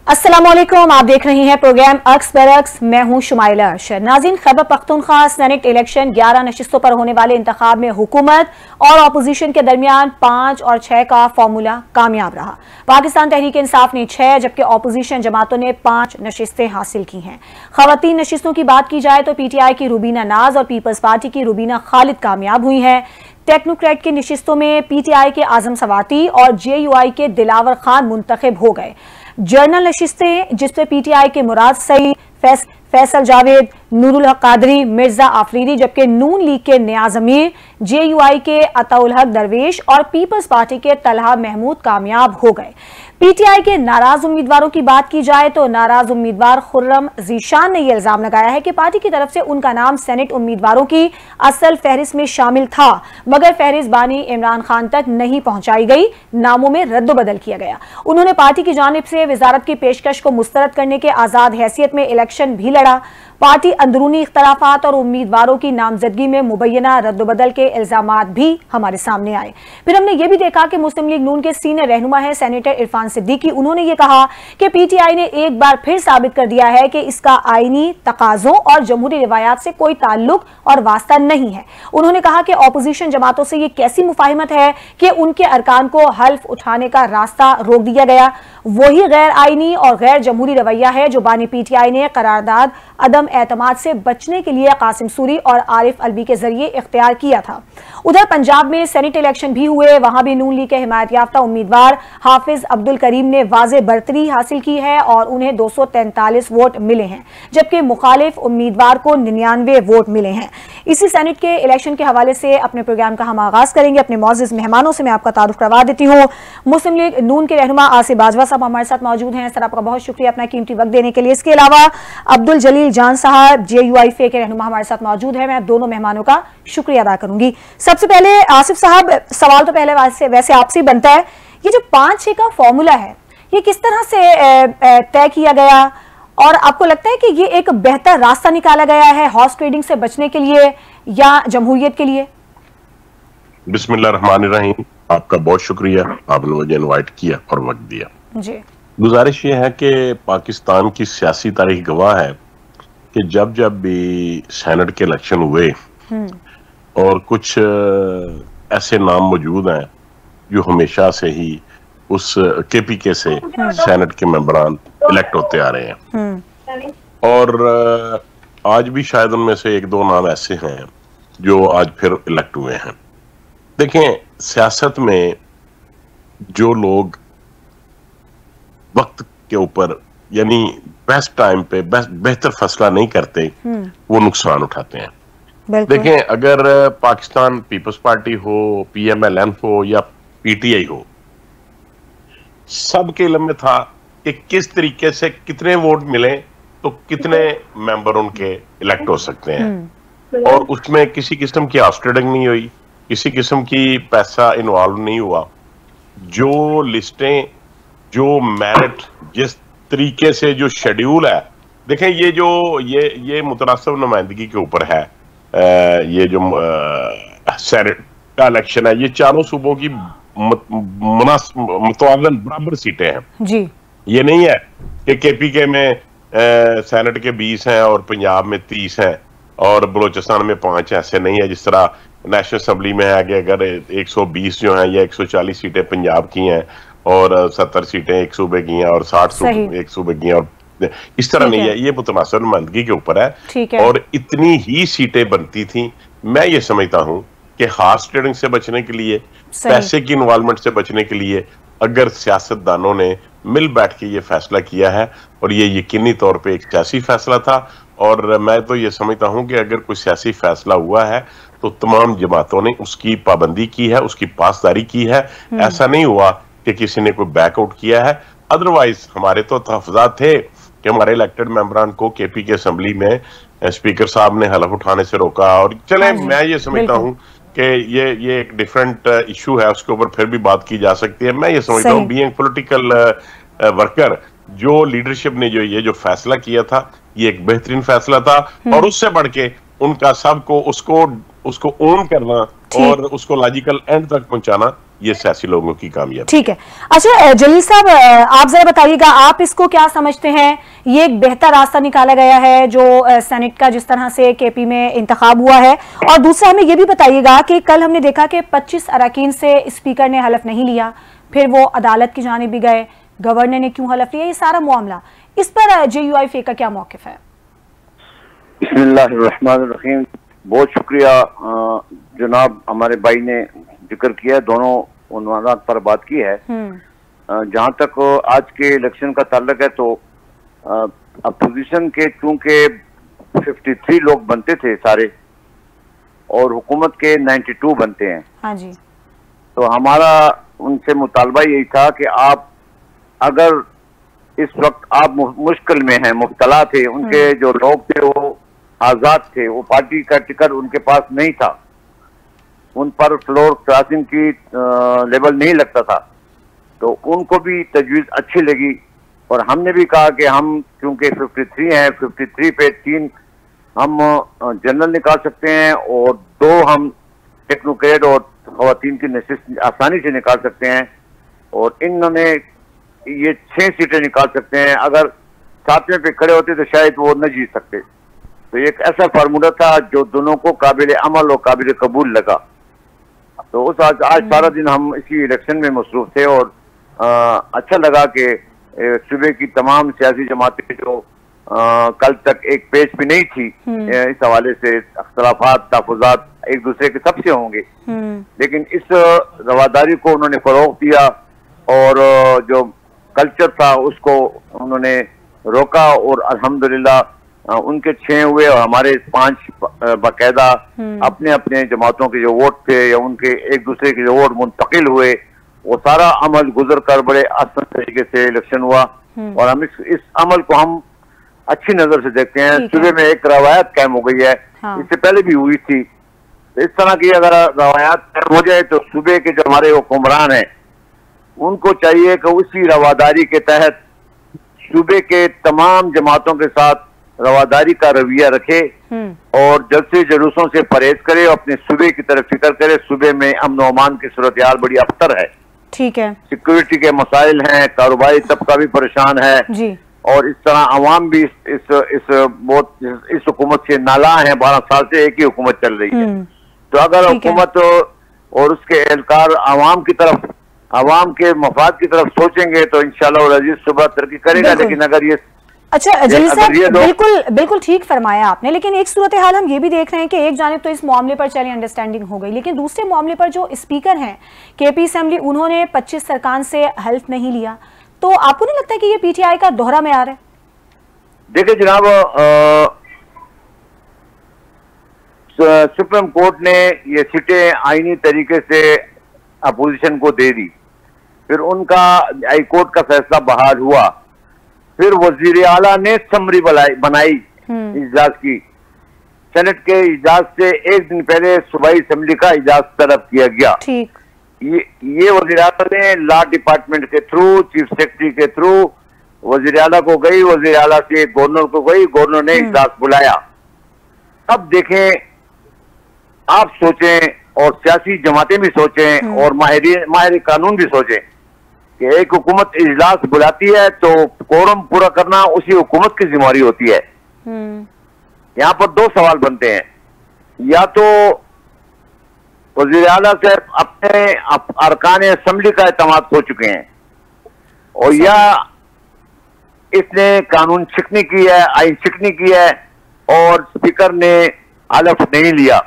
अस्सलामुअलैकुम, आप देख रहे हैं प्रोग्राम अक्स बरक्स। मैं हूं शुमाइला अरशद। नाज़रीन, खैबर पख्तूनख्वा सेनेट इलेक्शन 11 नशिस्तों पर होने वाले इंतखाब में हुकूमत और अपोजिशन के दरमियान 5 और 6 का फॉर्मूला कामयाब रहा। पाकिस्तान तहरीक इंसाफ ने 6 जबकि अपोजिशन जमातों ने 5 नशिस्तें हासिल की हैं। खवातीन नशिस्तों की बात की जाए तो PTI की रुबीना नाज और पीपल्स पार्टी की रुबीना खालिद कामयाब हुई हैं। टेक्नोक्रेट की नशिस्तों में PTI के आजम सवाती और JUI के दिलावर खान मुंतखब हो गए। जर्नल नशिस्तें जिसपे PTI के मुराद सईद, फैसल जावेद, नूरुल हक कादरी, मिर्जा आफरीदी, जबकि नून लीग के नियाज अमीर, JUI के अताउल हक दरवेश और पीपल्स पार्टी के तलहा महमूद कामयाब हो गए। PTI के नाराज उम्मीदवारों की बात की जाए तो नाराज उम्मीदवार खुर्रम जीशान ने यह इल्जाम लगाया है कि पार्टी की तरफ से उनका नाम सेनेट उम्मीदवारों की असल फहरिस्त में शामिल था, मगर फहरिस्त बानी इमरान खान तक नहीं पहुंचाई गई, नामों में रद्द-बदल किया गया। उन्होंने पार्टी की जानिब से वजारत की पेशकश को मुस्तरद करने के आजाद हैसियत में इलेक्शन भी लड़ा। पार्टी अंदरूनी इख्तलाफात और उम्मीदवारों की नामजदगी में मुबैना रद्द-बदल के इल्जामात भी हमारे सामने आए। फिर हमने ये भी देखा कि मुस्लिम लीग नून के सीनियर रहनुमा है सेनेटर इरफान सिद्दीकी। उन्होंने ये कहा कि PTI ने एक बार फिर साबित कर दिया है कि इसका आईनी तकाजों और जमहूरी रिवायात से कोई ताल्लुक और वास्ता नहीं है। उन्होंने कहा कि अपोजिशन जमातों से ये कैसी मुफाहिमत है कि उनके अरकान को हल्फ उठाने का रास्ता रोक दिया गया। वही गैर आईनी और गैर जमहूरी रवैया है जो बानी PTI ने करारदाद अदम एतमाद से बचने के लिए कासिम सूरी और आरिफ अलवी के जरिए इख्तियार किया था। उधर पंजाब में सेनेट इलेक्शन भी हुए, वहां भी नून लीग के हिमायत याफ्ता उम्मीदवार हाफिज अब्दुल करीम ने वाज़े बरतरी हासिल की है और उन्हें 243 वोट मिले हैं, जबकि मुखालिफ उम्मीदवार को 99 वोट मिले हैं। इसी सेनेट के इलेक्शन के हवाले से अपने प्रोग्राम का हम आगाज करेंगे। अपने मौजूद मेहमानों से मैं आपका तारुफ करवा देती हूँ। मुस्लिम लीग नून के रहनुमा आसिफ बाजवा साहब हमारे साथ मौजूद हैं। सर, आपका बहुत शुक्रिया अपना कीमती वक्त देने के लिए। इसके अलावा अब्दुल जलील जान साहब JUI के रहनुमा हमारे साथ मौजूद है। मैं दोनों मेहमानों का शुक्रिया अदा करूंगी। सबसे पहले आसिफ साहब, सवाल तो पहले वैसे आपसे बनता है, ये जो 5-6 का फॉर्मूला है ये किस तरह से तय किया गया और आपको लगता है कि ये एक बेहतर रास्ता निकाला गया है हॉर्स ट्रेडिंग से बचने के लिए या जमहूरियत के लिए? बिस्मिल्लाहिर्रहमानिर्रहीम। आपका बहुत शुक्रिया, आपने मुझे इनवाइट किया और वक्त दिया जी। गुजारिश ये है कि पाकिस्तान की सियासी तारीख गवाह है कि जब जब भी सेनेट के इलेक्शन हुए और कुछ ऐसे नाम मौजूद हैं जो हमेशा से ही उस KPK से सेनेट के मेंबरान इलेक्ट होते आ रहे हैं और आज भी शायद उनमें से 1-2 नाम ऐसे हैं जो आज फिर इलेक्ट हुए हैं। देखें, सियासत में जो लोग वक्त के ऊपर यानी बेस्ट टाइम पे बेहतर फैसला नहीं करते वो नुकसान उठाते हैं। देखें, अगर पाकिस्तान पीपल्स पार्टी हो, PMLN हो या PTI हो, सबके इल्म में था कि किस तरीके से कितने वोट मिले तो कितने मेंबर उनके इलेक्ट हो सकते हैं और उसमें किसी किस्म की हॉर्स ट्रेडिंग नहीं हुई, किसी किस्म की पैसा इन्वॉल्व नहीं हुआ। जो लिस्टें, जो मेरिट, जिस तरीके से जो शेड्यूल है, देखें ये जो ये मुतनासिब नुमाइंदगी के ऊपर है। ये जो सेनेट का इलेक्शन है ये चारों सूबों की मुतवाज़न बराबर सीटें हैं जी। ये नहीं है कि KPK में सेनेट के 20 हैं और पंजाब में 30 हैं और बलोचिस्तान में 5। ऐसे नहीं है जिस तरह नेशनल असम्बली में है कि अगर 120 जो हैं या 140 सीटें पंजाब की हैं और 70 सीटें एक सूबे की हैं और 60 एक सूबे की हैं, और इस तरह नहीं है। ये मुतनासिब नुमाइंदगी के ऊपर है और इतनी ही सीटें बनती थी। मैं ये समझता हूं कि हॉर्स ट्रेडिंग से बचने के लिए, पैसे की इन्वॉल्वमेंट से बचने के लिए अगर सियासतदानों ने मिल बैठ के ये फैसला किया है और ये यकीनी तौर पे एक सियासी फैसला था, और मैं तो ये समझता हूं कि अगर कोई सियासी फैसला हुआ है तो तमाम जमातों ने उसकी पाबंदी की है, उसकी पासदारी की है। ऐसा नहीं हुआ कि किसी ने कोई बैकआउट किया है। अदरवाइज हमारे तो तहफ़्फ़ुज़ात थे कि हमारे इलेक्टेड मेंबरान को KPK असेंबली में स्पीकर साहब ने हलफ उठाने से रोका। और चले, मैं ये समझता हूँ कि ये एक डिफरेंट इशू है, उसके ऊपर फिर भी बात की जा सकती है। मैं ये समझता हूँ बीइंग पॉलिटिकल वर्कर, जो लीडरशिप ने जो फैसला किया था ये एक बेहतरीन फैसला था और उससे बढ़ के उनका सबको उसको ओन करना और उसको लॉजिकल एंड तक पहुंचाना ये सियासी लोगों की कामयाबी। ठीक है। अच्छा जलील साहब, आप जरा बताइएगा, आप इसको क्या समझते हैं? ये एक बेहतर रास्ता निकाला गया है जो सेनेट का जिस तरह से केपी में इंतखाब हुआ है, और दूसरा हमें ये भी बताइएगा कि कल हमने देखा कि 25 अरकान से स्पीकर ने हलफ नहीं लिया, फिर वो अदालत की जानिब भी गए, गवर्नर ने क्यों हलफ लिया, ये सारा मामला, इस पर JUIF का क्या मौकिफ है? बिस्मिल्लाहिर्रहमानिर्रहीम। बहुत शुक्रिया जनाब, हमारे भाई ने जिक्र किया है, दोनों उन्वानात पर बात की है। जहां तक आज के इलेक्शन का ताल्लुक है तो अपोजिशन के चूंकि 53 लोग बनते थे सारे और हुकूमत के 92 बनते हैं। हाँ जी। तो हमारा उनसे मुतालबा यही था कि आप अगर इस वक्त आप मुश्किल में हैं, मुब्तला थे, उनके जो लोग थे वो आजाद थे, वो पार्टी का टिकट उनके पास नहीं था, उन पर फ्लोर क्रॉसिंग की लेवल नहीं लगता था, तो उनको भी तजवीज़ अच्छी लगी। और हमने भी कहा कि हम क्योंकि 53 हैं, 53 पे 3 हम जनरल निकाल सकते हैं और 2 हम टेक्नोक्रेट और खवातीन की नशिस्त आसानी से निकाल सकते हैं, और इन्होंने ये 6 सीटें निकाल सकते हैं। अगर 7वें पे खड़े होते तो शायद वो न जीत सकते। तो एक ऐसा फार्मूला था जो दोनों को काबिल अमल और काबिल कबूल लगा। तो उस आज सारा दिन हम इसी इलेक्शन में मसरूफ थे और अच्छा लगा कि सूबे की तमाम सियासी जमातें जो कल तक एक पेज पे नहीं थी, इस हवाले से अख्तलाफात तहफ़्फ़ुज़ात एक दूसरे के सबसे होंगे, लेकिन इस रवादारी को उन्होंने फरोग दिया और जो कल्चर था उसको उन्होंने रोका, और अल्हम्दुलिल्लाह उनके 6 हुए और हमारे 5 बाकायदा अपने अपने जमातों के जो वोट थे या उनके एक दूसरे के जो वोट मुंतकिल हुए, वो सारा अमल गुजर कर बड़े आसान तरीके से इलेक्शन हुआ। और हम इस अमल को हम अच्छी नजर से देखते हैं। सुबह में एक रवायत कायम हो गई है, इससे पहले भी हुई थी। तो इस तरह की अगर रवायत कायम हो जाए तो सुबह के जो हमारे हुक्मरान हैं उनको चाहिए कि उसी रवादारी के तहत सूबे के तमाम जमातों के साथ रवादारी का रवैया रखे और जलसे जुलूसों से परहेज करे और अपने सूबे की तरफ फिक्र करे। सूबे में अमन और अमान की सूरत हाल बड़ी अबतर है। ठीक है। सिक्योरिटी के मसाइल हैं, कारोबारी तबका भी परेशान है जी। और इस तरह अवाम भी इस हुकूमत से नाला है। 12 साल से एक ही हुकूमत चल रही है। तो अगर हुकूमत और उसके एहलकार अवाम की तरफ, अवाम के मफाद की तरफ सोचेंगे तो इंशाअल्लाह अजीज सुबह तरक्की करेगा। लेकिन अगर ये अच्छा जलील साहब, बिल्कुल ठीक फरमाया आपने, लेकिन एक सूरत हाल हम ये भी देख रहे हैं कि एक जानिब तो इस मामले पर चले अंडरस्टैंडिंग हो गई, लेकिन दूसरे मामले पर जो स्पीकर हैं केपी असेंबली, उन्होंने 25 अरकान से हल्फ नहीं लिया। तो आपको नहीं लगता कि ये PTI का दोहरा मेयार है? देखिए जनाब, सुप्रीम कोर्ट ने ये सीटें आईनी तरीके से अपोजिशन को दे दी, फिर उनका हाई कोर्ट का फैसला बहाल हुआ, फिर वजीर आला ने समरी बनाई इजलास की। सेनेट के इजलास से एक दिन पहले सूबाई असेंबली का इजलास तलब किया गया। ठीक। ये वजीर आला ने लॉ डिपार्टमेंट के थ्रू, चीफ सेक्रेटरी के थ्रू वजीर आला को गई, वजीर आला से गवर्नर को गई, गवर्नर ने इजलास बुलाया। अब देखें, आप सोचें और सियासी जमातें भी सोचें और माहिर कानून भी सोचें कि एक हुकूमत इजलास बुलाती है तो कोरम पूरा करना उसी हुकूमत की जिम्मेदारी होती है। यहाँ पर 2 सवाल बनते हैं, या तो वज़ीर आला से अपने अरकान असेंबली का एतमाद हो चुके हैं और या इसने कानून शिकनी की है, आइन शिकनी की है और स्पीकर ने हलफ नहीं लिया।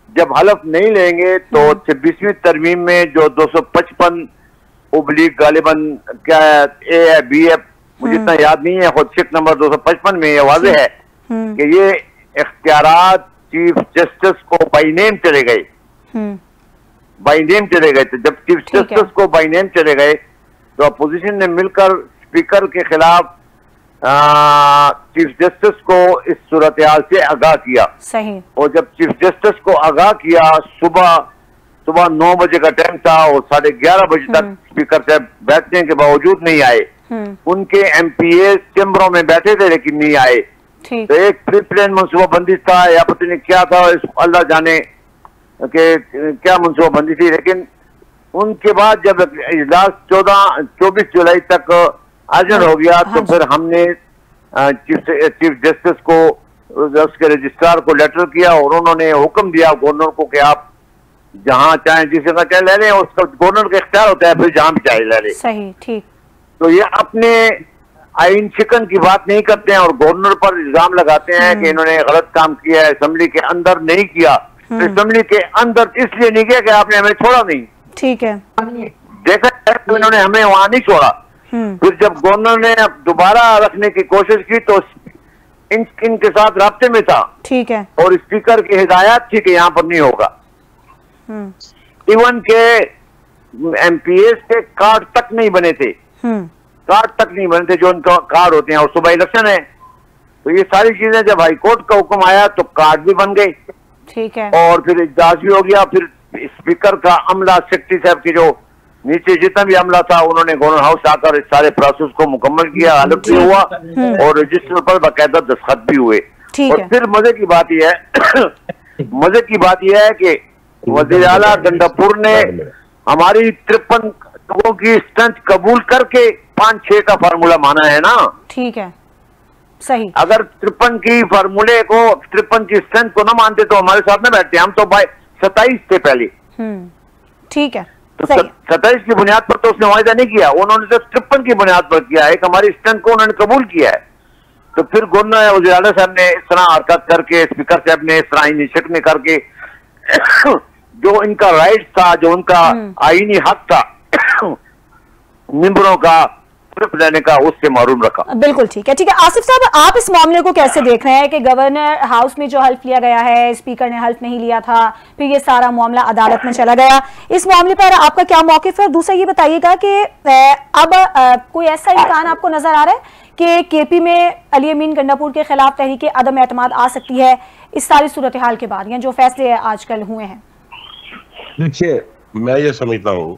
जब हलफ नहीं लेंगे तो 26वीं तरमीम में जो 255 उबलीग गालिबन क्या ए है बी है मुझे इतना याद नहीं है, खुद शिक नंबर 255 में यह वाज़ेह है कि ये इख्तियारात चीफ जस्टिस को बाई नेम चले गए, बाई नेम चले गए। तो जब चीफ जस्टिस को बाई नेम चले गए तो अपोजिशन ने मिलकर स्पीकर के खिलाफ चीफ जस्टिस को इस सूरत हाल से आगाह किया। सही। और जब चीफ जस्टिस को आगाह किया, सुबह 9 बजे का टाइम था और 11:30 बजे तक स्पीकर साहब बैठने के बावजूद नहीं आए। उनके MPA चैम्बरों में बैठे थे लेकिन नहीं आए। तो एक प्री प्लान मनसूबाबंदी था या पता नहीं क्या था, अल्लाह जाने के क्या मनसूबाबंदी थी, लेकिन उनके बाद जब इजलास 24 जुलाई तक अर्जेंट हो गया तो फिर हमने चीफ जस्टिस को, उसके रजिस्ट्रार को लेटर किया और उन्होंने हुक्म दिया गवर्नर को कि आप जहां चाहें जिस जगह चाहे ले लें, उसका गवर्नर का इख्तियार होता है, फिर जहां भी चाहे ले लें। सही, ठीक। तो ये अपने आइन शिकन की बात नहीं करते हैं और गवर्नर पर इल्जाम लगाते हैं कि इन्होंने गलत काम किया है, असेंबली के अंदर नहीं किया। तो असेंबली के अंदर इसलिए नहीं किया कि आपने हमें छोड़ा नहीं। ठीक है, देखा तो इन्होंने हमें वहां नहीं छोड़ा। फिर जब गवर्नर ने दोबारा रखने की कोशिश की तो इनके साथ राब्ते में था। ठीक है। और स्पीकर की हिदायत थी कि यहाँ पर नहीं होगा। इवन के एमपीएस के कार्ड तक नहीं बने थे, कार्ड तक नहीं बने थे जो उनका कार्ड होते हैं, और सुबह इलेक्शन है। तो ये सारी चीजें जब हाईकोर्ट का हुक्म आया तो कार्ड भी बन गए। ठीक है। और फिर इजलास भी हो गया। फिर स्पीकर का अमला, सेक्रेटरी साहब की जो नीचे जितना भी अमला था, उन्होंने गवर्नर हाउस आकर इस सारे प्रोसेस को मुकम्मल किया, अलग भी हुआ और रजिस्टर पर बाकायदा दस्तखत भी हुए। और फिर मजे की बात यह है मजे की बात यह है कि वज़ीर आला गंडापुर ने हमारी 53 लोगों की स्ट्रेंथ कबूल करके 5-6 का फार्मूला माना है ना। ठीक है, सही। अगर 53 की फार्मूले को, 53 की स्ट्रेंथ को ना मानते तो हमारे साथ न बैठते, हम तो 27 थे पहले। ठीक है, तो 27 की बुनियाद पर तो उसने वायदा नहीं किया, उन्होंने तो 53 की बुनियाद पर किया है। हमारी स्ट्रेंथ को उन्होंने कबूल किया है। तो फिर गवर्नर वज़ीर आला साहब ने इस तरह हरकत करके, स्पीकर साहब ने इस तरह इनिशिएटिव में करके जो इनका राइट था, जो उनका आईनी हक था मेंबरों का लेने का, उससे महरूम रखा। बिल्कुल ठीक है। ठीक है आसिफ साहब, आप इस मामले को कैसे देख रहे हैं कि गवर्नर हाउस में जो हल्फ लिया गया है, स्पीकर ने हल्फ नहीं लिया था, फिर ये सारा मामला अदालत में चला गया, इस मामले पर आपका क्या मौक़िफ़ है? और दूसरा ये बताइएगा कि अब कोई ऐसा इम्कान आपको नजर आ रहा है कि केपी में अली अमीन गंडापुर के खिलाफ तहरीक अदम एतमाद आ सकती है इस सारी सूरत हाल के बाद, या जो फैसले आजकल हुए हैं? देखिए, मैं ये समझता हूँ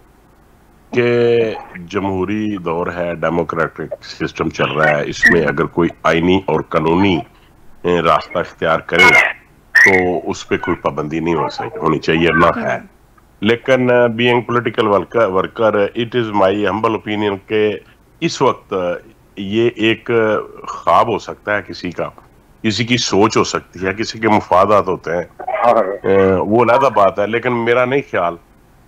कि जमहूरी दौर है, डेमोक्रेटिक सिस्टम चल रहा है, इसमें अगर कोई आईनी और कानूनी रास्ता इख्तियार करे तो उस पर कोई पाबंदी नहीं होनी चाहिए, ना है। लेकिन being political worker it is my humble opinion के इस वक्त ये एक ख्वाब हो सकता है किसी का, किसी की सोच हो सकती है, किसी के मुफादात होते हैं, वो अलग बात है। लेकिन मेरा नहीं ख्याल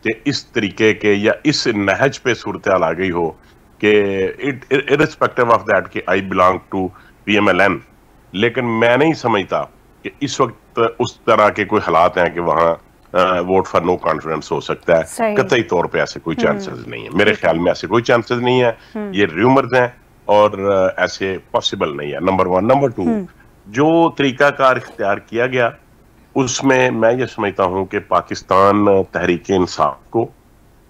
कि इस तरीके के या इस नहज पे सूरत हाल आ गई हो कि इररिस्पेक्टिव ऑफ दैट कि आई बिलोंग टू PMLN, लेकिन मैं नहीं समझता कि इस वक्त उस तरह के कोई हालात हैं कि वहाँ वोट फॉर नो कॉन्फिडेंस हो सकता है। कतई तौर पे ऐसे कोई चांसेस नहीं है, मेरे ख्याल में ऐसे कोई चांसेस नहीं है, ये रूमर्स हैं और ऐसे पॉसिबल नहीं है, नंबर 1। नंबर 2, जो तरीकाकार इख्तियार किया गया उसमें मैं ये समझता हूं कि पाकिस्तान तहरीक इंसाफ को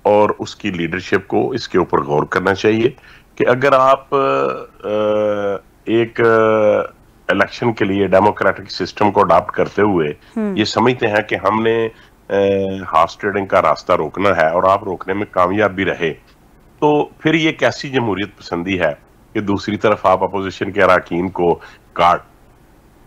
और उसकी लीडरशिप को इसके ऊपर गौर करना चाहिए कि अगर आप एक इलेक्शन के लिए डेमोक्रेटिक सिस्टम को अडॉप्ट करते हुए ये समझते हैं कि हमने हॉर्स ट्रेडिंग का रास्ता रोकना है और आप रोकने में कामयाब भी रहे, तो फिर ये कैसी जमहूरियत पसंदी है कि दूसरी तरफ आप अपोजिशन के अरकान को कार्ड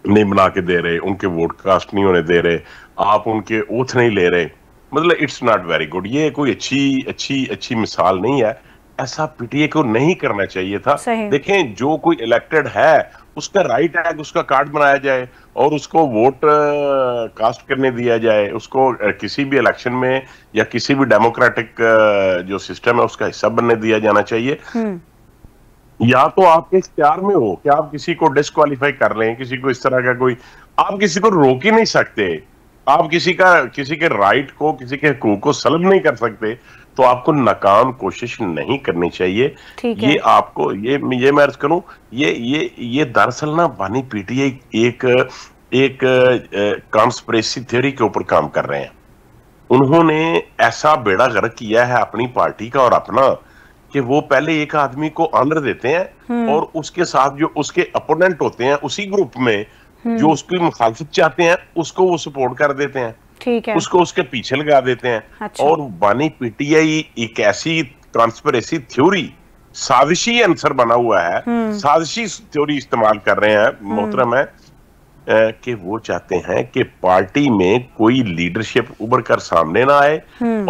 नहीं बना के दे रहे, उनके वोट कास्ट नहीं होने दे रहे, आप उनके ओथ नहीं ले रहे। मतलब इट्स नॉट वेरी गुड। ये कोई अच्छी मिसाल नहीं है, ऐसा पीटीए को नहीं करना चाहिए था। देखें, जो कोई इलेक्टेड है उसका राइट है कि उसका कार्ड बनाया जाए और उसको वोट कास्ट करने दिया जाए, उसको किसी भी इलेक्शन में या किसी भी डेमोक्रेटिक जो सिस्टम है उसका हिस्सा बनने दिया जाना चाहिए। या तो आपके इख्तियार में हो कि आप किसी को डिस्क्वालीफाई कर लें, किसी को इस तरह का कोई, आप किसी को रोक ही नहीं सकते, आप किसी के राइट को, किसी के हकूक को सल्ब नहीं कर सकते, तो आपको नाकाम कोशिश नहीं करनी चाहिए। ये आपको ये मैं अर्ज करूं, ये दरअसल ना बानी पीटीआई एक कॉन्स्पिरेसी थ्योरी के ऊपर काम कर रहे हैं। उन्होंने ऐसा बेड़ा गर्क किया है अपनी पार्टी का और अपना कि वो पहले एक आदमी को ऑनर देते हैं और उसके साथ जो उसके अपोनेंट होते हैं उसी ग्रुप में जो उसकी मुखालफत चाहते हैं उसको वो सपोर्ट कर देते हैं, ठीक है, उसको उसके पीछे लगा देते हैं। अच्छा। और बानी पीटीआई एक ऐसी कॉन्स्पिरेसी थ्योरी, साजिशी आंसर बना हुआ है, साजिशी थ्योरी इस्तेमाल कर रहे हैं मोहतरम है कि वो चाहते हैं कि पार्टी में कोई लीडरशिप उभर कर सामने ना आए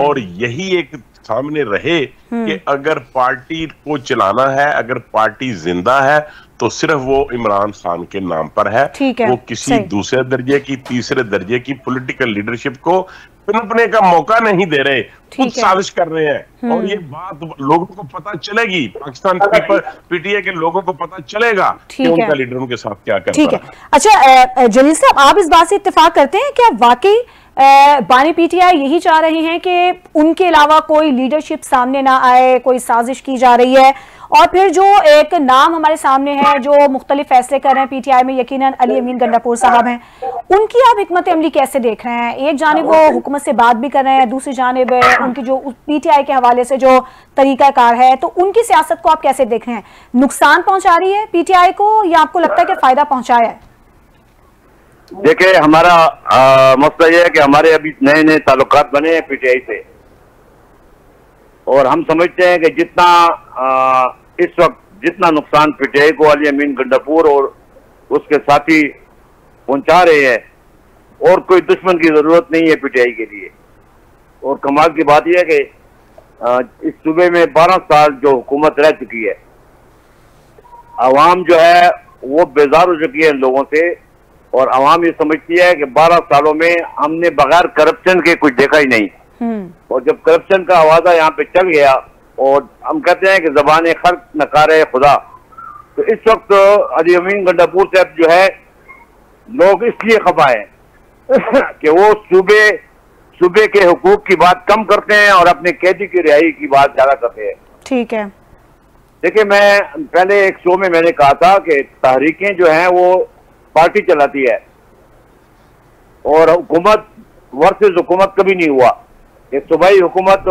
और यही एक सामने रहे कि अगर पार्टी को चलाना है, अगर पार्टी जिंदा है तो सिर्फ वो इमरान खान के नाम पर है। वो किसी दूसरे दर्जे की, तीसरे दर्जे की पॉलिटिकल लीडरशिप को पनपने का मौका नहीं दे रहे, खुद साजिश कर रहे हैं। और ये बात लोगों को पता चलेगी, पाकिस्तान पीटीआई के लोगों को पता चलेगा कि उनका लीडर उनके साथ क्या कर रहा है। अच्छा जलील साहब, आप इस बात से इत्तेफाक करते हैं क्या वाकई बानी पीटीआई यही चाह रहे हैं कि उनके अलावा कोई लीडरशिप सामने ना आए, कोई साजिश की जा रही है? और फिर जो एक नाम हमारे सामने है जो मुख्तलिफ फैसले कर रहे हैं पीटीआई में, यकीनन अली अमीन गंडापुर साहब हैं, उनकी आप हिकमत अमली कैसे देख रहे हैं? एक जानिब वो हुकूमत से बात भी कर रहे हैं, दूसरी जानिब उनकी जो पीटीआई के हवाले से जो तरीकाकार है, तो उनकी सियासत को आप कैसे देख रहे हैं? नुकसान पहुंचा रही है पीटीआई को या आपको लगता है कि फायदा पहुंचाया है? देखिए, हमारा मसला यह है कि हमारे अभी नए नए ताल्लुकात बने हैं पीटीआई से, और हम समझते हैं कि जितना इस वक्त जितना नुकसान पीटीआई को अली अमीन गंडापुर और उसके साथी पहुंचा रहे हैं, और कोई दुश्मन की जरूरत नहीं है पीटीआई के लिए। और कमाल की बात यह है कि इस सूबे में 12 साल जो हुकूमत रह चुकी है, आवाम जो है वो बेजार हो चुकी है इन लोगों से, और आवाम ये समझती है कि 12 सालों में हमने बगैर करप्शन के कुछ देखा ही नहीं। और जब करप्शन का आवाजा यहाँ पे चल गया, और हम कहते हैं कि ज़बान खल्क नकारे खुदा, तो इस वक्त अली अमीन गंडापुर साहब जो है, लोग इसलिए खफा है कि वो सूबे के हुकूक की बात कम करते हैं और अपने कैदी की रिहाई की बात ज्यादा करते हैं। ठीक है, देखिए, मैं पहले एक शो में मैंने कहा था कि तहरीकें जो हैं वो पार्टी चलाती है, और हुकूमत वर्सेस हुकूमत कभी नहीं हुआ। एक सूबाई हुकूमत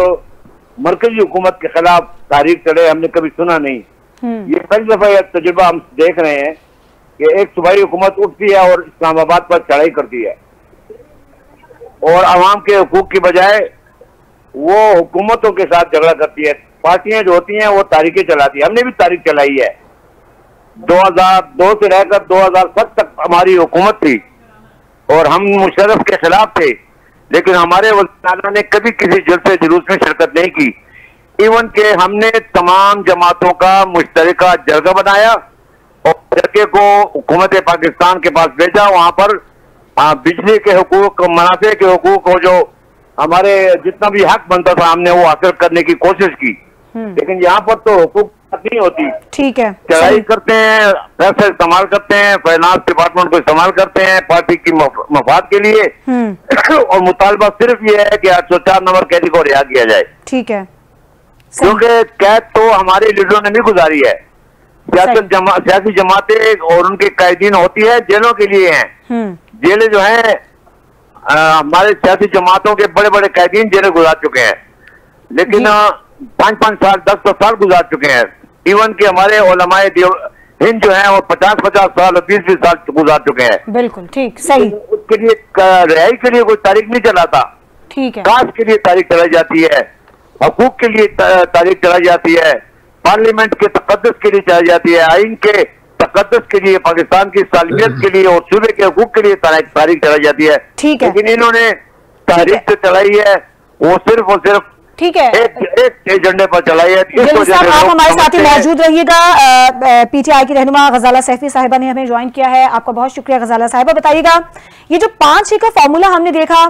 मरकजी हुकूमत के खिलाफ तारीख चढ़े हमने कभी सुना नहीं। ये पहली दफा यह तजुर्बा हम देख रहे हैं कि एक सूबाई हुकूमत उठती है और इस्लामाबाद पर चढ़ाई करती है, और आवाम के हुकूक की बजाय वो हुकूमतों के साथ झगड़ा करती है। पार्टियां जो होती हैं वो तारीखें चलाती है। हमने भी तारीख चलाई है, 2002 से रहकर 2007 तक हमारी हुकूमत थी, और हम मुशर्रफ के खिलाफ थे, लेकिन हमारे वज़ीर-ए-आला ने कभी किसी जलसे जुलूस में शिरकत नहीं की। इवन के हमने तमाम जमातों का मुश्तरका जरगा बनाया और जरगे को हुकूमत पाकिस्तान के पास भेजा। वहां पर बिजली के हुकूक, मुनाफे के हुकूक, और जो हमारे जितना भी हक बनता था हमने वो हासिल करने की कोशिश की। लेकिन यहाँ पर तो हुकूक नहीं होती। ठीक है, चढ़ाई करते हैं, पैसे इस्तेमाल करते हैं, फाइनेंस डिपार्टमेंट को इस्तेमाल करते हैं पार्टी की मफाद के लिए, और मुतालबा सिर्फ ये है कि 804 नंबर कैदी को रिहा किया जाए। ठीक है, क्योंकि कैद तो हमारे लीडरों ने भी गुजारी है। सियासी जमातें और उनके कैदीन होती है जेलों के लिए हैं। जेलें जो है हमारे सियासी जमातों के बड़े बड़े कैदीन जेलें गुजार चुके हैं, लेकिन 5-5 साल 10-10 साल गुजार चुके हैं। इवन के हमारे उलमाए हिंद जो है वो 50-50 साल और 20-20 साल गुजार चुके हैं। बिल्कुल ठीक, सही। उसके लिए रिहाई के लिए कोई तारीख नहीं चलाता। ठीक है, कास्ट के लिए तारीख चलाई जाती है, हकूक के लिए तारीख चलाई जाती है, पार्लियामेंट के तकद्दुस के लिए चलाई जाती है, आइन के तकद्दुस के लिए, पाकिस्तान की सालमियत के लिए और सूबे के हकूक के लिए तारीख चलाई जाती है। ठीक है, लेकिन इन्होंने तारीख जो चलाई है वो सिर्फ और सिर्फ ठीक है एक एजेंडे पर चलाई है। आप हमारे साथ ही मौजूद रहिएगा। पीटीआई की रहनुमा गजाला सैफी साहिबा ने हमें ज्वाइन किया है। आपका बहुत शुक्रिया गजाला साहिबा। बताइएगा, ये जो 5 का फॉर्मूला हमने देखा,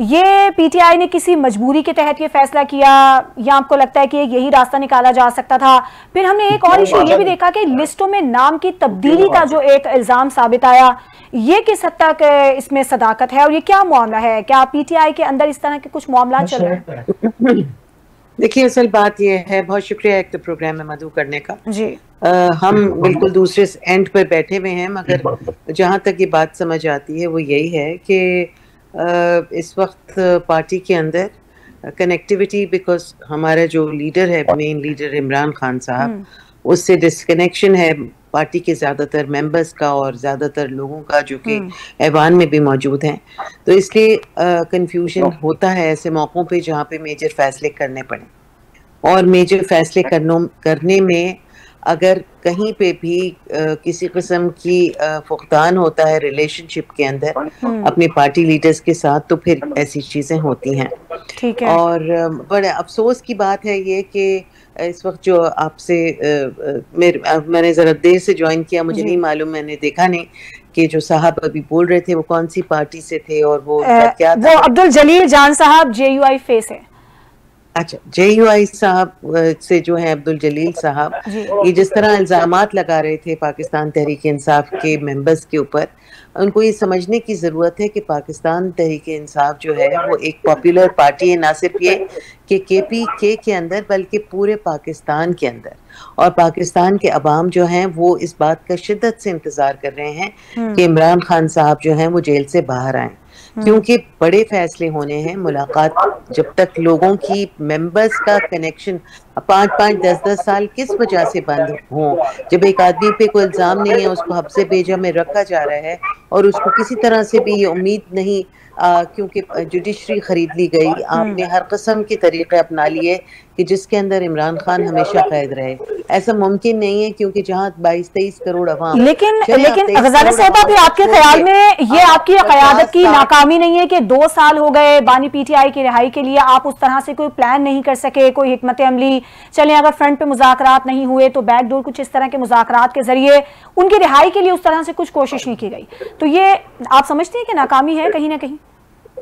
ये पीटीआई ने किसी मजबूरी के तहत ये फैसला किया या आपको लगता है कि यही रास्ता निकाला जा सकता था? फिर हमने एक और इशू ये भी देखा कि लिस्टों में नाम की तब्दीली का जो एक इल्जाम साबित आया, ये किस हद तक इसमें सदाकत है और ये क्या मामला है? क्या पीटीआई के अंदर इस तरह के कुछ मामला चल रहे हैं? देखिए, असल बात ये है, बहुत शुक्रिया एक तो प्रोग्राम में मदू करने का जी। हम बिल्कुल दूसरे एंड पर बैठे हुए हैं, मगर जहाँ तक ये बात समझ आती है वो यही है कि इस वक्त पार्टी के अंदर कनेक्टिविटी, बिकॉज हमारा जो लीडर है, मेन लीडर इमरान खान साहब, उससे डिस्कनेक्शन है पार्टी के ज़्यादातर मेंबर्स का और ज़्यादातर लोगों का जो कि ऐवान में भी मौजूद हैं। तो इसलिए कंफ्यूजन होता है ऐसे मौक़ों पे जहाँ पे मेजर फैसले करने पड़े, और मेजर फैसले करने में अगर कहीं पे भी किसी किस्म की फुकदान होता है रिलेशनशिप के अंदर अपने पार्टी लीडर्स के साथ, तो फिर ऐसी चीज़ें होती हैं। ठीक है। और बड़े अफसोस की बात है ये कि इस वक्त जो आपसे मैंने ज़रा देर से ज्वाइन किया, मुझे नहीं मालूम, मैंने देखा नहीं कि जो साहब अभी बोल रहे थे वो कौन सी पार्टी से थे और वो क्या था? वो अब्दुल जलील जान साहब JUI फे से। अच्छा, JUI साहब से जो है अब्दुल जलील साहब, ये जिस तरह इल्जामात लगा रहे थे पाकिस्तान तहरीक इंसाफ के मेंबर्स के ऊपर, उनको ये समझने की ज़रूरत है कि पाकिस्तान तहरीक इंसाफ जो है वो एक पॉपुलर पार्टी है, ना सिर्फ ये कि KPK के अंदर बल्कि पूरे पाकिस्तान के अंदर। और पाकिस्तान के अवाम जो हैं वो इस बात का शिद्दत से इंतज़ार कर रहे हैं कि इमरान खान साहब जो हैं वो जेल से बाहर आएँ, क्योंकि बड़े फैसले होने हैं। मुलाकात जब तक लोगों की मेंबर्स का कनेक्शन 5-5, 10-10 साल किस वजह से बंद हो, जब एक आदमी पे कोई इल्ज़ाम नहीं है, उसको हब्से बेजा में रखा जा रहा है और उसको किसी तरह से भी ये उम्मीद नहीं, क्योंकि जुडिशरी खरीद ली गई, आपने हर किस्म के तरीके अपना लिए कि जिसके अंदर इमरान खान हमेशा कैद रहे। ऐसा मुमकिन नहीं है, क्योंकि जहाँ 22-23 करोड़ अवाम। लेकिन गजाला साहबा, फिर आपके ख्याल में ये आपकी क़यादत की नाकामी नहीं है कि 2 साल हो गए बानी PTI की रिहाई के लिए आप उस तरह से कोई प्लान नहीं कर सके, कोई हिकमत अमली? चलें, अगर फ्रंट पे मुज़ाकरात नहीं हुए तो बैकडोर कुछ इस तरह के मुज़ाकरात के जरिए उनकी रिहाई के लिए उस तरह से कुछ कोशिश नहीं की गई, तो ये आप समझते हैं कि नाकामी है कहीं ना कहीं?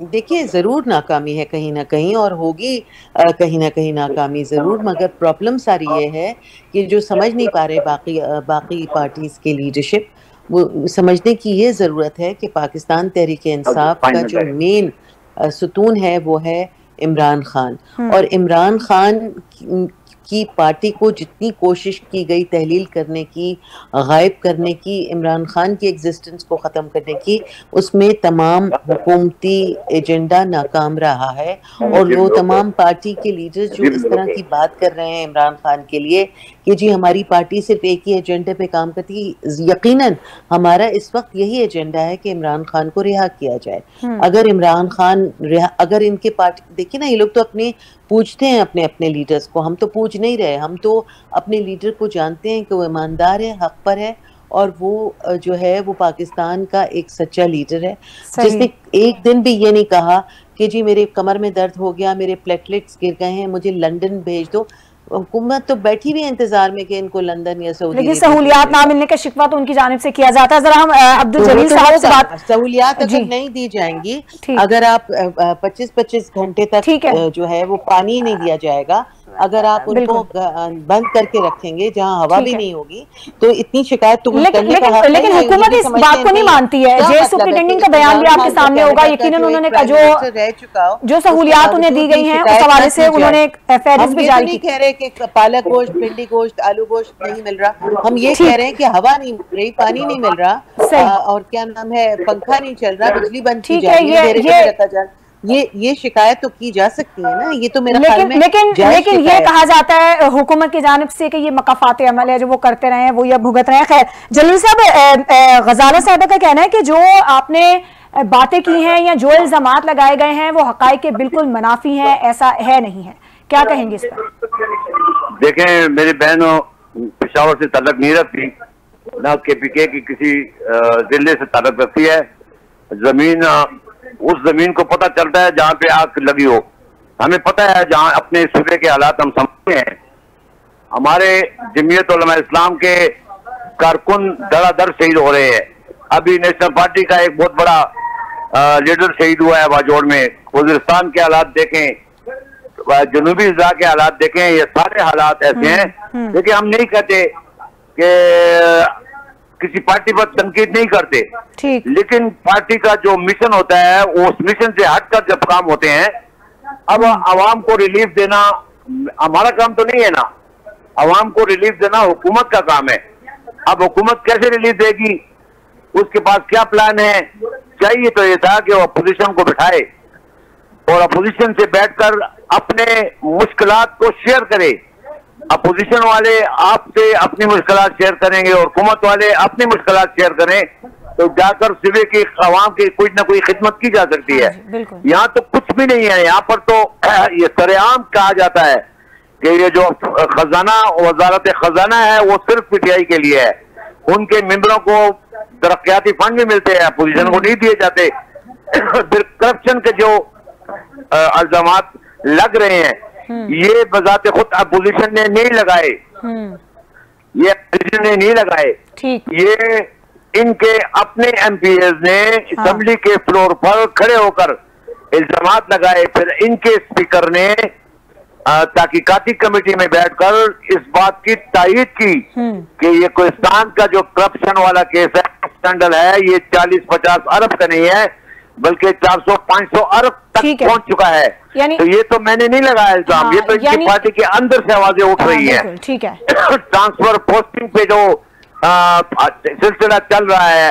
देखिए, ज़रूर नाकामी है कहीं ना कहीं, और होगी कहीं ना कहीं नाकामी ज़रूर, मगर प्रॉब्लम सारी ये है कि जो समझ नहीं पा रहे बाकी पार्टीज़ के लीडरशिप, वो समझने की ये ज़रूरत है कि पाकिस्तान तहरीक इंसाफ का जो मेन सुतून है वो है इमरान खान। और इमरान खान की पार्टी को जितनी कोशिश की गई तहलील करने की, गायब करने की, इमरान खान की एग्जिस्टेंस को ख़त्म करने की, उसमें तमाम हुकूमती एजेंडा नाकाम रहा है। और वो तमाम पार्टी के लीडर्स जो इस तरह की बात कर रहे हैं इमरान खान के लिए कि जी हमारी पार्टी सिर्फ एक ही एजेंडे पे काम करती है, यकीनन हमारा इस वक्त यही एजेंडा है कि इमरान खान को रिहा किया जाए। अगर इमरान खान अगर इनके पार्टी, देखिए ना, ये लोग तो अपने पूछते हैं अपने अपने लीडर्स को, हम तो पूछ नहीं रहे, हम तो अपने लीडर को जानते हैं कि वो ईमानदार है, हक पर है, और वो जो है वो पाकिस्तान का एक सच्चा लीडर है, जिसने एक दिन भी ये नहीं कहा कि जी मेरे कमर में दर्द हो गया, मेरे प्लेटलेट्स गिर गए हैं, मुझे लंदन भेज दो। हुकूमत तो बैठी हुई है इंतजार में कि इनको लंदन या सऊदी, लेकिन सहूलियात ना मिलने का शिकवा तो उनकी जानिब से किया जाता है। जरा हम अब्दुल जलील साहब से बात, सहूलियात अगर नहीं दी जाएंगी, अगर आप 25-25 घंटे तक जो है वो पानी नहीं दिया जाएगा, अगर आप उनको बंद करके रखेंगे जहां हवा भी नहीं होगी, तो इतनी शिकायत तो लेकिन हुकूमत इस बात को नहीं मानती है। जेल सुप्रिंटेंडेंट का बयान भी आपके सामने होगा, यकीनन उन्होंने जो सहूलियात उन्हें दी गई हैं उस हवाले से उन्होंने फहरिस्त भी जारी की। कह रहे कि पालक गोश्त, भिंडी गोश्त, आलू गोश्त नहीं मिल रहा, हम ये कह रहे हैं कि हवा नहीं मिल रही, पानी नहीं मिल रहा, और क्या नाम है, पंखा नहीं चल रहा, बिजली बंद की जा रही है, ये शिकायत तो की जा सकती है ना। ये तो मेरा ख्याल में लेकिन ये कहा जाता है हुकूमत की जानिब से कि ये मकाफात अमल है जो वो करते रहे हैं, वो ये भुगत रहे हैं। खैर, जलील साहब, गजाला साहब का कहना है कि जो आपने बातें की हैं या जो इल्जामात लगाए गए हैं वो हकाइक के बिल्कुल मुनाफी हैं, ऐसा है नहीं है, क्या कहेंगे इस पर? देखें, मेरी बहनों पेशावर से ताल्लुक नहीं रखती, ना KPK की किसी जिले से ताल्लुक रखती है। जमीन उस जमीन को पता चलता है जहाँ पे आग लगी हो। हमें पता है जहाँ अपने सूबे के हालात हम समझते हैं। हमारे जमीयत उलमा इस्लाम के कारकुन धड़ाधड़ शहीद हो रहे हैं। अभी नेशनल पार्टी का एक बहुत बड़ा लीडर शहीद हुआ है बाजोड़ में। वजीरिस्तान के हालात देखें, जनूबी इजला के हालात देखें, ये सारे हालात ऐसे हैं। लेकिन हम नहीं कहते कि किसी पार्टी पर तनकीद नहीं करते, लेकिन पार्टी का जो मिशन होता है वो उस मिशन से हटकर जब काम होते हैं, अब आवाम को रिलीफ देना हमारा काम तो नहीं है ना। आवाम को रिलीफ देना हुकूमत का काम है। अब हुकूमत कैसे रिलीफ देगी, उसके पास क्या प्लान है? चाहिए तो ये था कि वो अपोजिशन को बिठाए और अपोजिशन से बैठकर अपने मुश्किलात को शेयर करे। अपोजिशन वाले आपसे अपनी मुश्किलात शेयर करेंगे और हुकूमत वाले अपनी मुश्किलात शेयर करें, तो जाकर सूबे की आवाम की कोई ना कोई खिदमत की जा सकती है। यहाँ तो कुछ भी नहीं है। यहाँ पर तो ये सरेआम कहा जाता है कि ये जो खजाना, वजारत खजाना है वो सिर्फ पीटीआई के लिए है, उनके मेंबरों को तरक्याती फंड भी मिलते हैं, अपोजिशन को नहीं दिए जाते। फिर करप्शन के जो इल्जामात लग रहे हैं ये बजाते खुद अपोजिशन ने नहीं लगाए, ये अपोजिशन ने नहीं लगाए, ये इनके अपने एमपीएस ने असेंबली के फ्लोर पर खड़े होकर इल्जामात लगाए। फिर इनके स्पीकर ने तहकीकाती कमेटी में बैठकर इस बात की तायीद की कि ये कोहिस्तान का जो करप्शन वाला केस है, स्कैंडल है, ये 40-50 अरब का नहीं है बल्कि 400-500 अरब तक पहुंच चुका है। तो ये तो मैंने नहीं लगाया इल्जाम, ये तो इनकी पार्टी के अंदर से आवाजें उठ रही है। ठीक है, ट्रांसफर पोस्टिंग पे जो सिलसिला चल रहा है,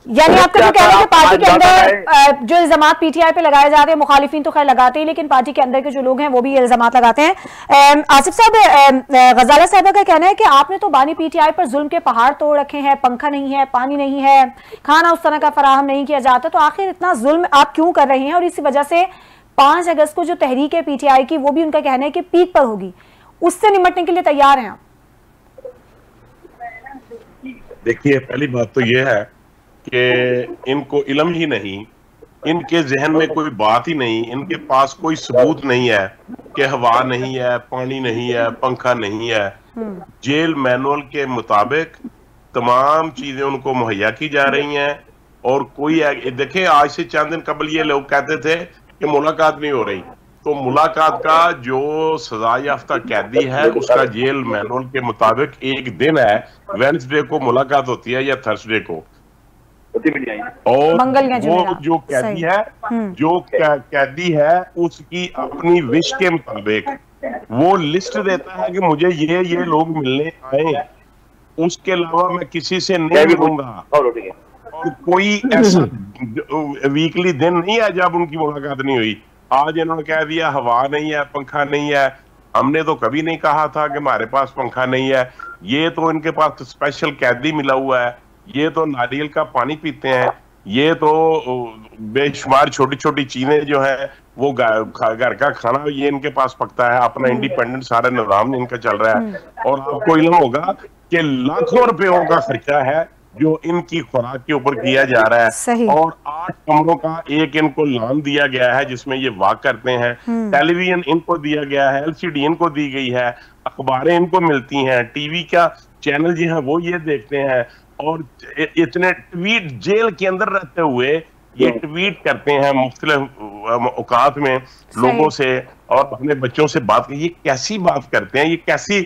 यानी आपका जो कह रहे हैं कि पार्टी के अंदर जो इल्जामात पीटीआई पे लगाए जा रहे हैं, मुखालिफिन तो खैर लगाते हैं लेकिन पार्टी के अंदर के जो लोग हैं वो भी इल्जामात लगाते हैं। आसिफ साहब, गजाला साहबा का कहना है कि आपने तो बानी पीटीआई पर जुल्म के पहाड़ तोड़ रखे हैं, पंखा नहीं है, पानी नहीं है, खाना उस तरह का फराहम नहीं किया जाता, तो आखिर इतना जुल्म आप क्यों कर रहे हैं? और इसी वजह से 5 अगस्त को जो तहरीक है पीटीआई की, वो भी उनका कहना है कि पीक पर होगी, उससे निपटने के लिए तैयार हैं आप? देखिए, पहली बात तो यह है कि इनको इल्म ही नहीं, इनके जहन में कोई बात ही नहीं, इनके पास कोई सबूत नहीं है कि हवा नहीं है, पानी नहीं है, पंखा नहीं है। जेल मैनुअल के मुताबिक तमाम चीजें उनको मुहैया की जा रही हैं। और कोई देखें, आज से चंद दिन कबल ये लोग कहते थे कि मुलाकात नहीं हो रही, तो मुलाकात का जो सजा याफ्ता कैदी है उसका जेल मैनुअल के मुताबिक एक दिन है, वेडनेसडे को मुलाकात होती है या थर्सडे को, और वो जो कैदी है, जो कैदी है उसकी अपनी विश के मुताबिक वो लिस्ट देता है कि मुझे ये लोग मिलने आए, उसके अलावा मैं किसी से नहीं मिलूंगा। और कोई ऐसा वीकली दिन नहीं है जब उनकी मुलाकात नहीं हुई। आज इन्होंने कह दिया हवा नहीं है, पंखा नहीं है। हमने तो कभी नहीं कहा था कि हमारे पास पंखा नहीं है। ये तो इनके पास स्पेशल कैदी मिला हुआ है, ये तो नारियल का पानी पीते हैं, ये तो बेशुमार छोटी छोटी चीजें जो है वो घर का खाना ये इनके पास पकता है, अपना इंडिपेंडेंट सारा निजाम इनका चल रहा है। और आपको इल्म होगा कि लाखों रुपयों का खर्चा है जो इनकी खुराक के ऊपर किया जा रहा है। और 8 कमरों का एक इनको लॉन दिया गया है जिसमें ये वाक करते हैं, टेलीविजन इनको दिया गया है, एलसीडी इनको दी गई है, अखबारें इनको मिलती हैं, टीवी का चैनल जो है वो ये देखते हैं। और इतने ट्वीट जेल के अंदर रहते हुए ये ट्वीट करते हैं मुख्तलिफ औकात में लोगों से और अपने बच्चों से बात। ये कैसी बात करते हैं, ये कैसी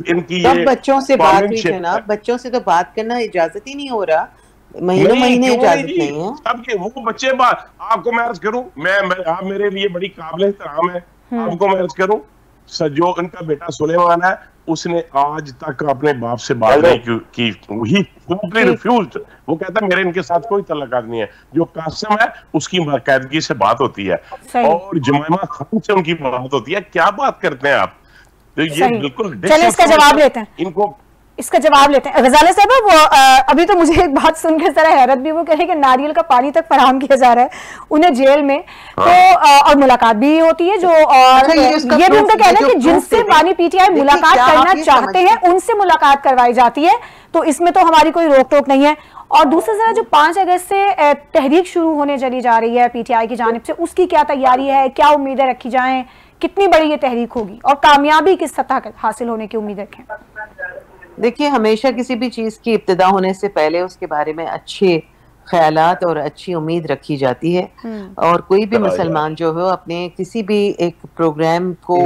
इनकी ये बच्चों से बात हुई जनाब, बच्चों से तो बात करना इजाजत ही नहीं हो रहा, महीने इजाजत नहीं है सबके। वो बच्चे बात, आपको मैं अर्ज करूं, आप मेरे लिए बड़ी काबिल एहतराम है, आपको मैं अर्ज करूं, जो इनका बेटा सुलेमान है उसने आज तक अपने बाप से बात नहीं की, वही रिफ्यूज्ड। वो कहता है मेरे इनके साथ कोई तल्लुकात नहीं है। जो कासिम है उसकी बाकायदगी से बात होती है और जुमैमा खान से उनकी बात होती है। क्या बात करते हैं आप? तो ये बिल्कुल, चलिए इसका जवाब लेते हैं, इनको इसका जवाब लेते हैं। गजाला साहब, वो अभी तो मुझे एक बात सुनकर जरा हैरत भी, वो कह रहे हैं कि नारियल का पानी तक फराहम किया जा रहा है उन्हें जेल में। तो और मुलाकात भी होती है जो, और ये भी उनका कहना है कि जिनसे बानी पीटीआई मुलाकात करना चाहते हैं उनसे मुलाकात करवाई जाती है, तो इसमें तो हमारी कोई रोक टोक नहीं है। और दूसरा जरा जो 5 अगस्त से तहरीक शुरू होने चली जा रही है पीटीआई की जानिब से, उसकी क्या तैयारी है, क्या उम्मीदें रखी जाएं, कितनी बड़ी ये तहरीक होगी और कामयाबी किस सतह हासिल होने की उम्मीद रखें? देखिए, हमेशा किसी भी चीज़ की इब्तिदा होने से पहले उसके बारे में अच्छे ख्यालात और अच्छी उम्मीद रखी जाती है। और कोई भी मुसलमान जो है अपने किसी भी एक प्रोग्राम को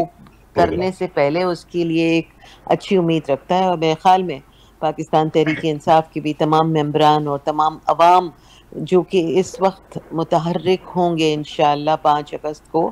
करने से पहले उसके लिए एक अच्छी उम्मीद रखता है। और मेरे ख्याल में पाकिस्तान तहरीक इंसाफ की भी तमाम मेंबरान और तमाम अवाम जो कि इस वक्त मुतहर्रिक होंगे इंशाअल्लाह 5 अगस्त को,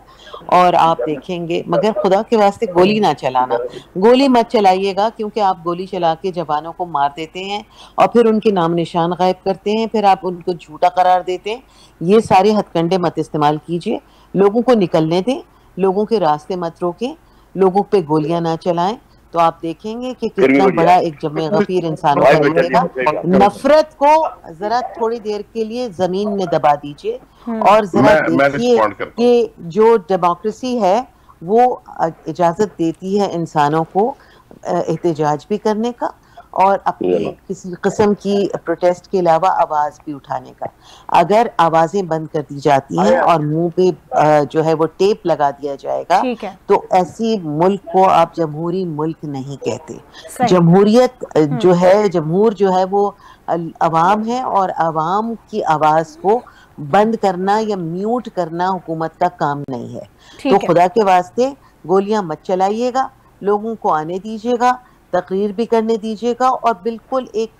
और आप देखेंगे, मगर खुदा के वास्ते गोली ना चलाना, गोली मत चलाइएगा, क्योंकि आप गोली चला के जवानों को मार देते हैं और फिर उनके नाम निशान गायब करते हैं, फिर आप उनको झूठा करार देते हैं। ये सारे हथकंडे मत इस्तेमाल कीजिए, लोगों को निकलने दें, लोगों के रास्ते मत रोकें, लोगों पे गोलियां ना चलाएं, तो आप देखेंगे कि कितना बड़ा एक जमे गफीर इंसानों का निकलेगा। नफरत को जरा थोड़ी देर के लिए जमीन में दबा दीजिए और जरा देखिए कि जो डेमोक्रेसी है वो इजाज़त देती है इंसानों को एहतजाज भी करने का और अपनी किसी किस्म की प्रोटेस्ट के अलावा आवाज़ भी उठाने का। अगर आवाज़ें बंद कर दी जाती हैं और मुंह पे जो है वो टेप लगा दिया जाएगा, तो ऐसी मुल्क को आप जमहूरी मुल्क नहीं कहते। जमहूरियत जो है, जमहूर जो है वो अवाम है और अवाम की आवाज़ को बंद करना या म्यूट करना हुकूमत का काम नहीं है। तो खुदा के वास्ते गोलियां मत चलाइएगा, लोगों को आने दीजिएगा, तकरीर भी करने दीजिएगा और बिल्कुल एक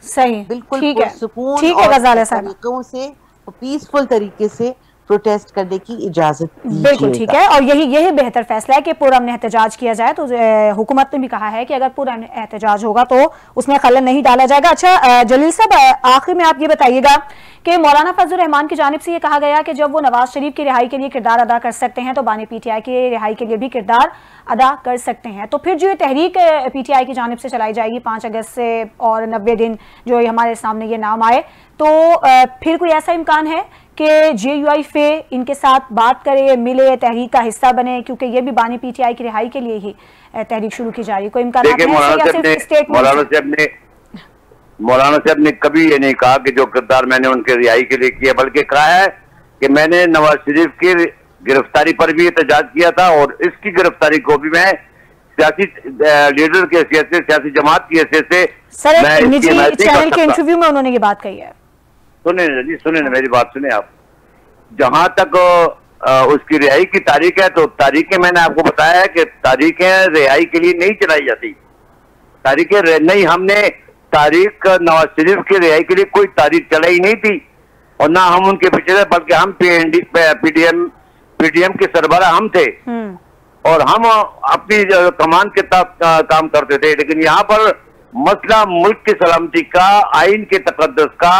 बिल्कुल सुकून और तरीकों से पीसफुल तरीके से प्रोटेस्ट करने की इजाजत बिल्कुल ठीक है। और यही बेहतर फैसला है कि पुरअमन एहतजाज किया जाए। तो हुकूमत ने भी कहा है कि अगर पुरअमन एहतजाज होगा तो उसमें खलल नहीं डाला जाएगा। अच्छा जलील साहब, आखिर में आप ये बताइएगा कि मौलाना फजलुर रहमान की जानिब से ये कहा गया कि जब वो नवाज शरीफ की रिहाई के लिए किरदार अदा कर सकते हैं तो बानी पीटीआई की रिहाई के लिए भी किरदार अदा कर सकते हैं। तो फिर जो ये तहरीक पीटीआई की जानिब से चलाई जाएगी 5 अगस्त से और 90 दिन जो हमारे सामने ये नाम आए, तो फिर कोई ऐसा इम्कान है कि JUIF इनके साथ बात करे, मिले, तहरीक का हिस्सा बने, क्योंकि ये भी बानी पीटीआई की रिहाई के लिए ही तहरीक शुरू की जा रही है? कोई इम्कान मौलाना साहब ने कभी ये नहीं कहा कि जो किरदार मैंने उनके रिहाई के लिए किया, बल्कि कहा है कि मैंने नवाज शरीफ की गिरफ्तारी पर भी एहतजाज किया था और इसकी गिरफ्तारी को भी मैं सियासी लीडर की हैसियत से, सियासी जमात की हैसियत से चैनल के इंटरव्यू में उन्होंने ये बात कही है। सुने मेरी बात सुने आप। जहां तक उसकी रिहाई की तारीख है तो तारीखें मैंने आपको बताया है कि तारीखें रिहाई के लिए नहीं चलाई जाती। तारीखें नहीं, हमने तारीख नवाज शरीफ की रिहाई के लिए कोई तारीख चलाई नहीं थी और ना हम उनके पीछे थे, बल्कि हम पीडीएम के सरबराह हम थे और हम अपनी कमान के तहत काम करते थे। लेकिन यहाँ पर मसला मुल्क की सलामती का, आइन के तकद्दुस का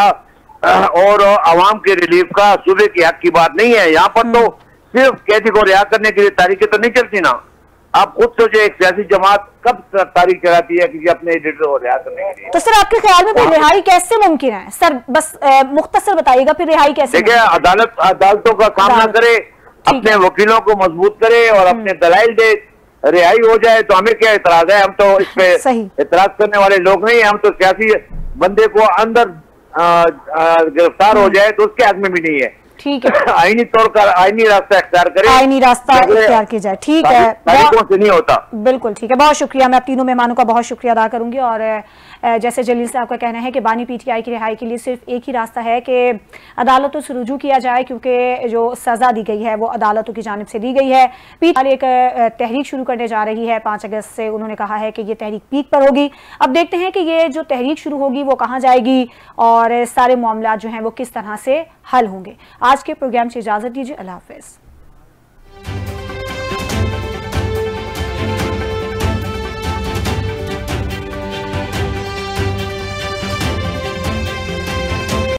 और अवाम के रिलीफ का, सूबे की हक की बात नहीं है। यहाँ पर तो सिर्फ कैदी को रिहा करने के लिए तारीखें तो नहीं चलती ना। आप खुद सोचे एक सियासी जमात कब तारीख चलाती है कि अपने लीडर को रिहा करने के लिए? तो सर आपके ख्याल में फिर रिहाई कैसे मुमकिन है? सर बस मुख्तसर बताइएगा फिर रिहाई कैसे? देखिए, अदालतों का काम ना करे, अपने वकीलों को मजबूत करे और अपने दलाइल दे, रिहाई हो जाए तो हमें क्या एतराज है? हम तो इस पे एतराज करने वाले लोग नहीं, हम तो सियासी बंदे को अंदर गिरफ्तार हो जाए तो उसके हक में भी नहीं है। ठीक है, आईनी तौर पर आईनी रास्ता इख्तियार करें, आईनी रास्ता इख्तियार किया जाए। ठीक है, तारीखों से नहीं होता। बिल्कुल ठीक है, बहुत शुक्रिया। मैं आप तीनों मेहमानों का बहुत शुक्रिया अदा करूंगी। और जैसे जलील साहब का कहना है कि बानी पीटीआई की रिहाई के लिए सिर्फ एक ही रास्ता है कि अदालतों से रुजू किया जाए, क्योंकि जो सजा दी गई है वो अदालतों की जानिब से दी गई है। पीटीआई एक तहरीक शुरू करने जा रही है 5 अगस्त से। उन्होंने कहा है कि ये तहरीक पीक पर होगी। अब देखते हैं कि ये जो तहरीक शुरू होगी वो कहाँ जाएगी और सारे मामला जो हैं वो किस तरह से हल होंगे। आज के प्रोग्राम से इजाजत दीजिए, अल्लाह हाफिज।